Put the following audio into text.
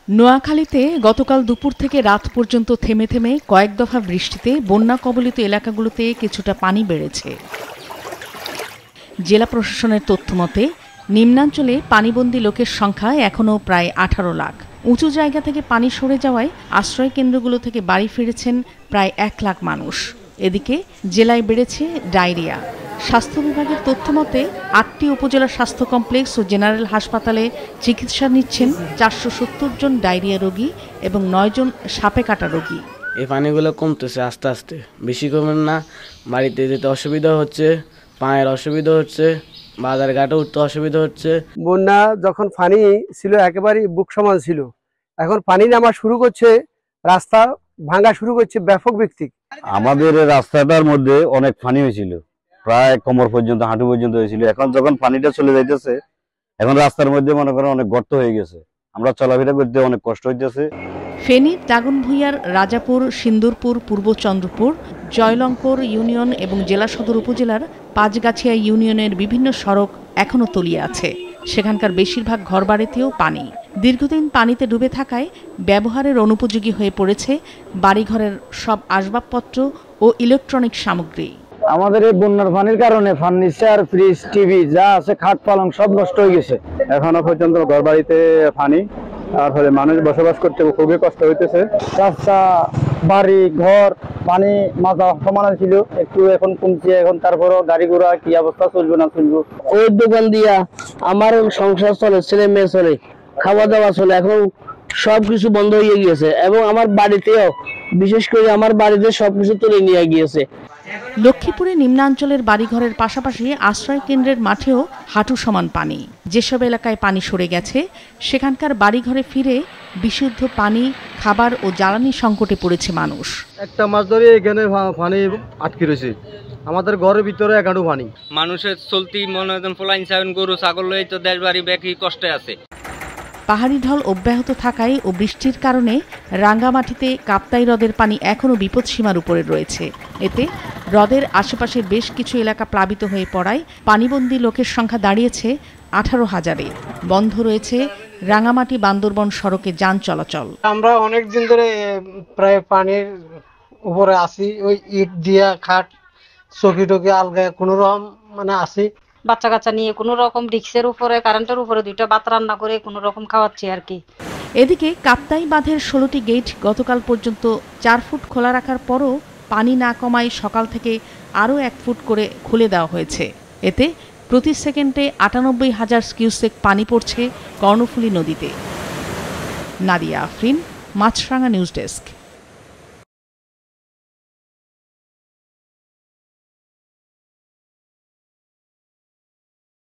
নোয়াখালীতে গতকাল দুপুর থেকে রাত পর্যন্ত থেমে থেমে কয়েক দফা বৃষ্টিতে বন্যা কবলিত এলাকাগুলোতে কিছুটা পানি বেড়েছে। জেলা প্রশাসনের তথ্যমতে নিম্নাঞ্চলে পানিবন্দী লোকের সংখ্যা এখনও প্রায় 18 লাখ। উঁচু জায়গা থেকে পানি সরে যাওয়ায় আশ্রয় কেন্দ্রগুলো থেকে বাড়ি ফিরেছেন প্রায় 1 লাখ মানুষ। এদিকে জেলায় বেড়েছে ডায়রিয়া। স্বাস্থ্য বিভাগের তথ্যমতে 8টি উপজেলা স্বাস্থ্য কমপ্লেক্স ও জেনারেল হাসপাতালে চিকিৎসা নিচ্ছেন 470 জন ডায়রিয়া রোগী এবং 9 জন সাপে কাটা রোগী। এই পানিগুলো কমতেছে আস্তে আস্তে, বেশি কমে না। বাড়িতে যেতে অসুবিধা হচ্ছে, পায়ের অসুবিধা হচ্ছে, বাজার ঘাটে উঠতে অসুবিধা হচ্ছে। বন্যা যখন পানি ছিল একেবারেই বুক সমান ছিল, এখন পানি নামা শুরু করছে, রাস্তা ভাঙা শুরু করছে ব্যাপক ভিত্তিক। আমাদের রাস্তাটার মধ্যে অনেক পানি হয়েছিল, প্রায় কোমর পর্যন্ত, হাঁটু পর্যন্ত হয়েছিল। এখন যখন পানিটা চলে যাইতেছে, এখন রাস্তার মধ্যে মনে করেন অনেক গর্ত হয়ে গেছে, আমরা চলাফেরা করতে অনেক কষ্ট হইতেছে। ফেনীর দাগনভূঞার রাজাপুর, সিন্দুরপুর, পূর্ব চন্দ্রপুর, জয়লঙ্কর ইউনিয়ন এবং জেলা সদর উপজেলার পাঁচগাছিয়া ইউনিয়নের বিভিন্ন সড়ক এখনও তলিয়ে আছে। সেখানকার বেশিরভাগ ঘরবাড়িতেও পানি। দীর্ঘদিন পানিতে ডুবে থাকায় ব্যবহারের অনুপযোগী হয়ে পড়েছে বাড়িঘরের সব আসবাবপত্র ও ইলেকট্রনিক সামগ্রী। আমাদের এই বন্যার পানির কারণে ফার্নিচার, ফ্রিজ, টিভি যা আছে, খাট পালং সব নষ্ট হয়ে গেছে। এখনো পর্যন্ত ঘর বাড়িতে পানি, তার ফলে মানুষ বসবাস করতে খুবই কষ্ট হইতেছে। রাস্তা, বাড়ি, ঘর পানি মাথা সমান ছিল, একটু এখন কমছে। এখন তারপরও গাড়ি ঘোড়া কি অবস্থা, চলবে না চলবে। ওই দোকান দিয়া আমার সংসার চলে, ছেলে মেয়ে চলে, খাওয়া দাওয়া চলে, এখন সবকিছু বন্ধ হয়ে গিয়েছে। এবং আমার বাড়িতেও, বিশেষ করে আমার বাড়িতে সবকিছু তুলে নিয়ে গিয়েছে। লক্ষ্মীপুরে নিম্নাঞ্চলের বাড়িঘরের পাশাপাশি আশ্রয় কেন্দ্রের মাঠেও হাঁটু সমান পানি। যেসব এলাকায় পানি সরে গেছে সেখানকার বাড়িঘরে ফিরে বিশুদ্ধ পানি, খাবার ও জ্বালানি সংকটে পড়েছে মানুষ। একটা মাস ধরে এখানে পানি আটকে রয়েছে, আমাদের ঘরের ভিতরে এক হাঁটু পানি। মানুষের চলতি মনে হয় ফলাইন সাইন, গরু ছাগল লই তো দেশ বাড়ি ব্যাকি কষ্টে আছে। পাহাড়ি ঢল অব্যাহত থাকায় ও বৃষ্টির কারণে রাঙ্গামাটিতে কাপ্তাই হ্রদের পানি এখনও বিপদসীমার উপরে রয়েছে। এতে হ্রদের আশেপাশের বেশ কিছু এলাকা প্লাবিত হয়ে পড়ায় পানিবন্দী লোকের সংখ্যা দাঁড়িয়েছে 18,000-এ। বন্ধ রয়েছে রাঙ্গামাটি বান্দরবন সড়কে যান চলাচল। আমরা অনেক দিন ধরে প্রায় পানির উপরে আছি, ওই ইট দিয়া খাট, চকি টকি আলগায় কোনো রকম আছি। বাচ্চা কাচ্চা নিয়ে কোনো রকম রিক্সের উপরে, কারেন্টের উপরে 2টা ভাত রান্না করে কোনো রকম খাওয়াচ্ছি আর কি। এদিকে কাপ্তাই বাঁধের 16টি গেট গতকাল পর্যন্ত 4 ফুট খোলা রাখার পরও পানি না কমায় সকাল থেকে আরও 1 ফুট করে খুলে দেওয়া হয়েছে। এতে প্রতি সেকেন্ডে 98,000 কিউসেক পানি পড়ছে কর্ণফুলী নদীতে। নাদিয়া আফরিন, মাছরাঙা নিউজ ডেস্ক।